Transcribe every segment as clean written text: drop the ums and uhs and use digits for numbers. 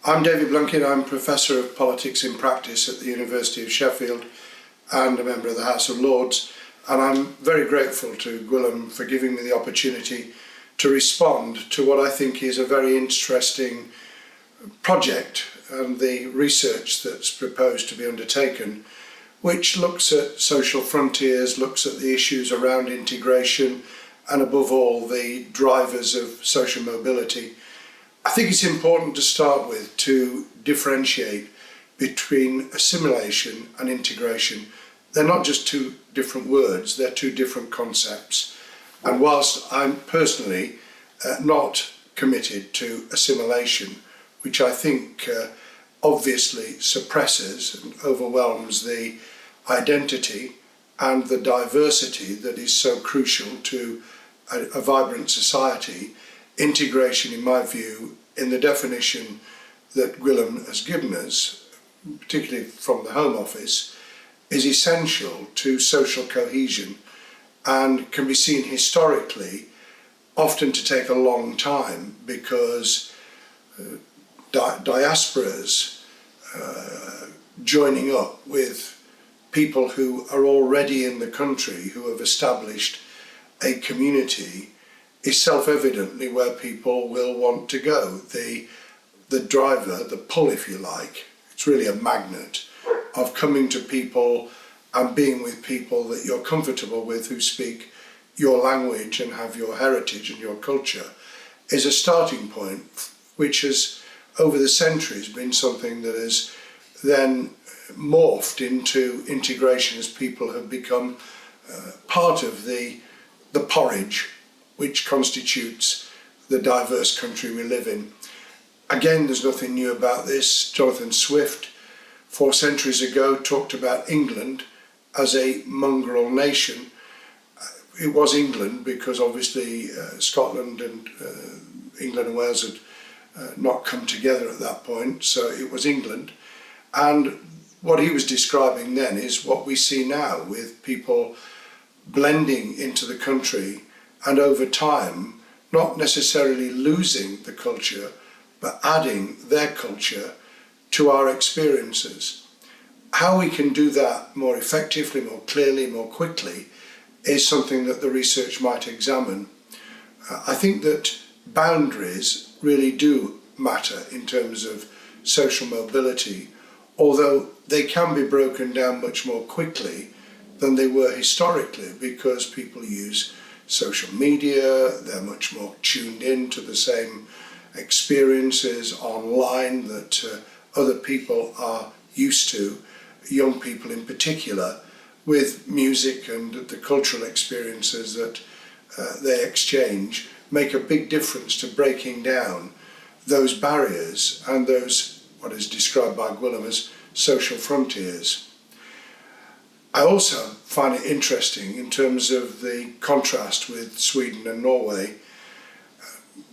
I'm David Blunkett. I'm Professor of Politics in Practice at the University of Sheffield and a member of the House of Lords. And I'm very grateful to Gwilym for giving me the opportunity to respond to what I think is a very interesting project and the research that's proposed to be undertaken, which looks at social frontiers, looks at the issues around integration, and above all, the drivers of social mobility. I think it's important to start with to differentiate between assimilation and integration. They're not just two different words, they're two different concepts. And whilst I'm personally not committed to assimilation, which I think obviously suppresses and overwhelms the identity and the diversity that is so crucial to a vibrant society, integration, in my view, in the definition that Gwilym has given us, particularly from the Home Office, is essential to social cohesion and can be seen historically often to take a long time because diasporas joining up with people who are already in the country, who have established a community, is self-evidently where people will want to go. The driver, the pull if you like, it's really a magnet of coming to people and being with people that you're comfortable with, who speak your language and have your heritage and your culture, is a starting point which has over the centuries been something that has then morphed into integration as people have become part of the porridge which constitutes the diverse country we live in. Again, there's nothing new about this. Jonathan Swift, 4 centuries ago, talked about England as a mongrel nation. It was England because obviously Scotland and England and Wales had not come together at that point, so it was England. And what he was describing then is what we see now, with people blending into the country and over time not necessarily losing the culture but adding their culture to our experiences. How we can do that more effectively, more clearly, more quickly is something that the research might examine. I think that boundaries really do matter in terms of social mobility, although they can be broken down much more quickly than they were historically because people use social media, they're much more tuned in to the same experiences online that other people are used to, young people in particular, with music and the cultural experiences that they exchange make a big difference to breaking down those barriers and those, what is described by Gwilym as social frontiers. I also find it interesting in terms of the contrast with Sweden and Norway.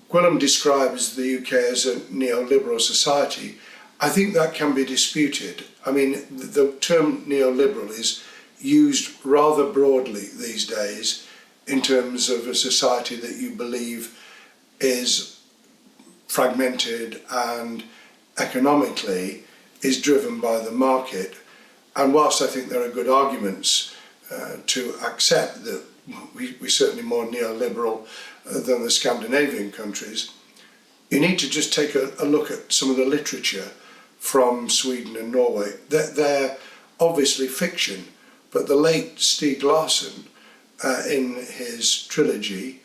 Gwilym describes the UK as a neoliberal society. I think that can be disputed. I mean, the term neoliberal is used rather broadly these days in terms of a society that you believe is fragmented and economically is driven by the market. And whilst I think there are good arguments to accept that we're certainly more neoliberal than the Scandinavian countries, you need to just take a look at some of the literature from Sweden and Norway. They're obviously fiction, but the late Stieg Larsson, in his trilogy,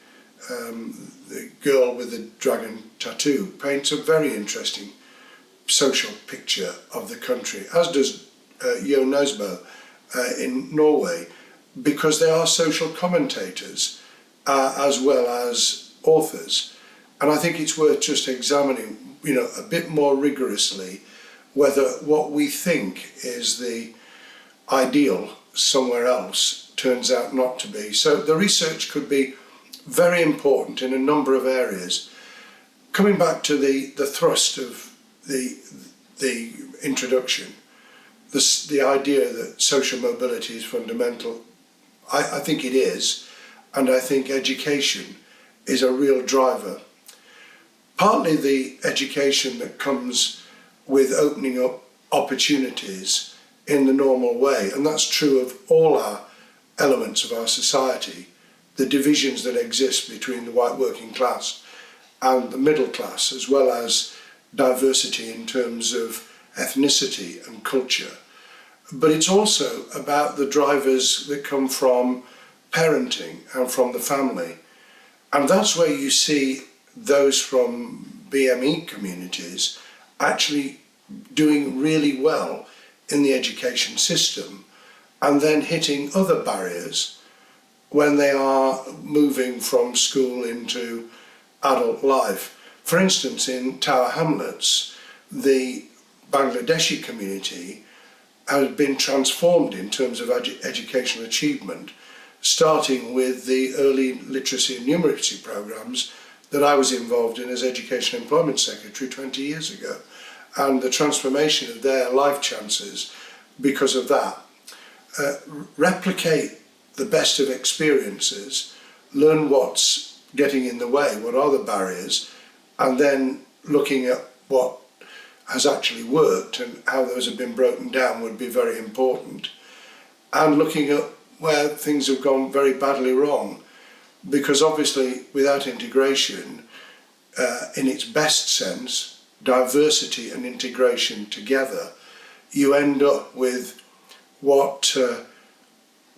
The Girl with the Dragon Tattoo, paints a very interesting social picture of the country, as does Jo Nesbø in Norway, because they are social commentators as well as authors. And I think it's worth just examining, a bit more rigorously whether what we think is the ideal somewhere else turns out not to be. So the research could be very important in a number of areas. Coming back to the thrust of the introduction, the idea that social mobility is fundamental, I think it is, and I think education is a real driver. Partly the education that comes with opening up opportunities in the normal way. And that's true of all our elements of our society, the divisions that exist between the white working class and the middle class, as well as diversity in terms of ethnicity and culture. But it's also about the drivers that come from parenting and from the family. And that's where you see those from BME communities actually doing really well in the education system, and then hitting other barriers when they are moving from school into adult life. For instance, in Tower Hamlets, the Bangladeshi community has been transformed in terms of educational achievement, starting with the early literacy and numeracy programs that I was involved in as Education Employment Secretary 20 years ago, and the transformation of their life chances because of that. Replicate the best of experiences, learn what's getting in the way, what are the barriers, and then looking at what has actually worked and how those have been broken down would be very important. And looking at where things have gone very badly wrong, because obviously without integration, in its best sense, diversity and integration together, you end up with what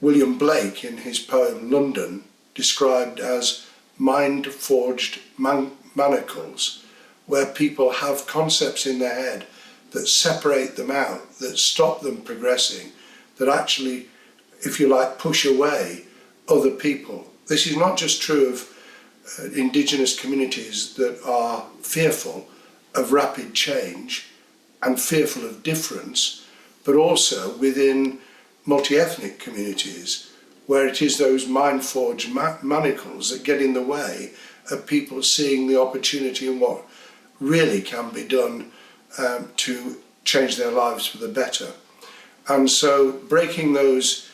William Blake in his poem London described as mind-forged manacles, where people have concepts in their head that separate them out, that stop them progressing, that actually, if you like, push away other people. This is not just true of indigenous communities that are fearful of rapid change and fearful of difference, but also within multi-ethnic communities where it is those mind-forged manacles that get in the way of people seeing the opportunity and what really can be done to change their lives for the better. And so breaking those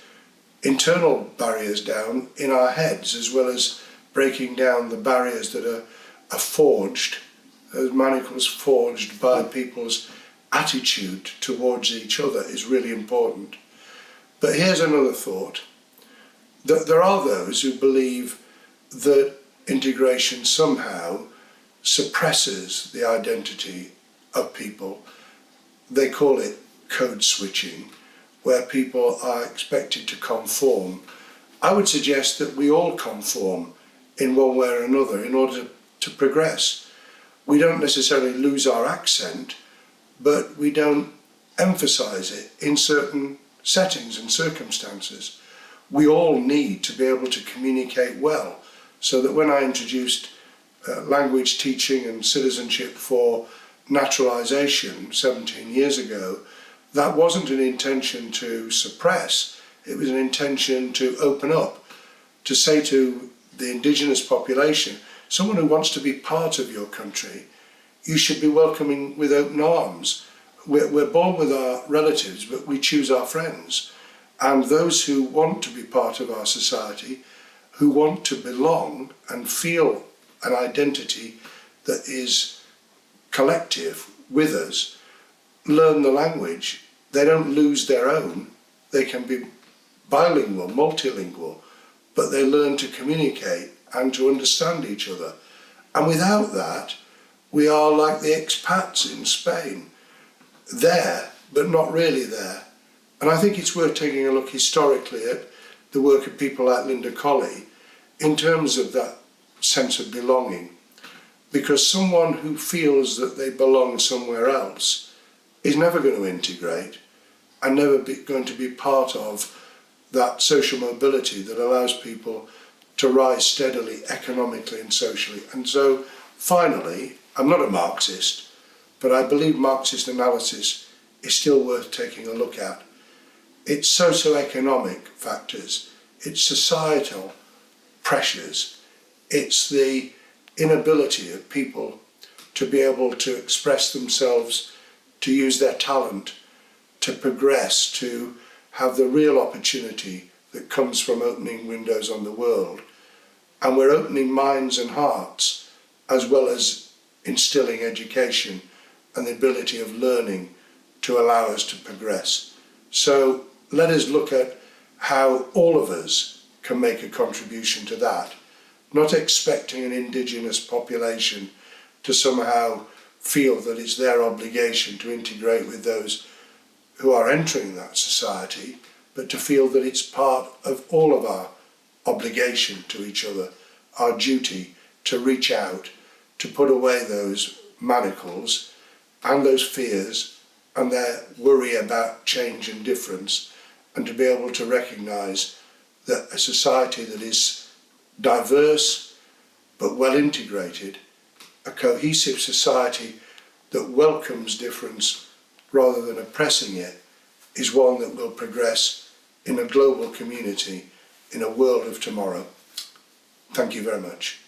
internal barriers down in our heads, as well as breaking down the barriers that are forged, those manacles forged by people's attitude towards each other, is really important. But here's another thought, that there are those who believe that integration somehow suppresses the identity of people. They call it code switching, where people are expected to conform. I would suggest that we all conform in one way or another in order to progress. We don't necessarily lose our accent, but we don't emphasize it in certain settings and circumstances. We all need to be able to communicate well, so that when I introduced language teaching and citizenship for naturalisation 17 years ago, that wasn't an intention to suppress, it was an intention to open up, to say to the indigenous population, someone who wants to be part of your country, you should be welcoming with open arms. We're born with our relatives, but we choose our friends. And those who want to be part of our society, who want to belong and feel an identity that is collective with us, learn the language. They don't lose their own. They can be bilingual, multilingual, but they learn to communicate and to understand each other. And without that, we are like the expats in Spain, there, but not really there. And I think it's worth taking a look historically at the work of people like Linda Colley in terms of that sense of belonging. Because someone who feels that they belong somewhere else is never going to integrate and never going to be part of that social mobility that allows people to rise steadily economically and socially. And so finally, I'm not a Marxist, but I believe Marxist analysis is still worth taking a look at. It's socio-economic factors, it's societal pressures, it's the inability of people to be able to express themselves, to use their talent, to progress, to have the real opportunity that comes from opening windows on the world. And we're opening minds and hearts as well as instilling education and the ability of learning to allow us to progress. So let us look at how all of us can make a contribution to that, not expecting an indigenous population to somehow feel that it's their obligation to integrate with those who are entering that society, but to feel that it's part of all of our obligation to each other, our duty to reach out, to put away those manacles and those fears and their worry about change and difference, and to be able to recognise that a society that is diverse but well integrated, a cohesive society that welcomes difference rather than oppressing it, is one that will progress in a global community in a world of tomorrow. Thank you very much.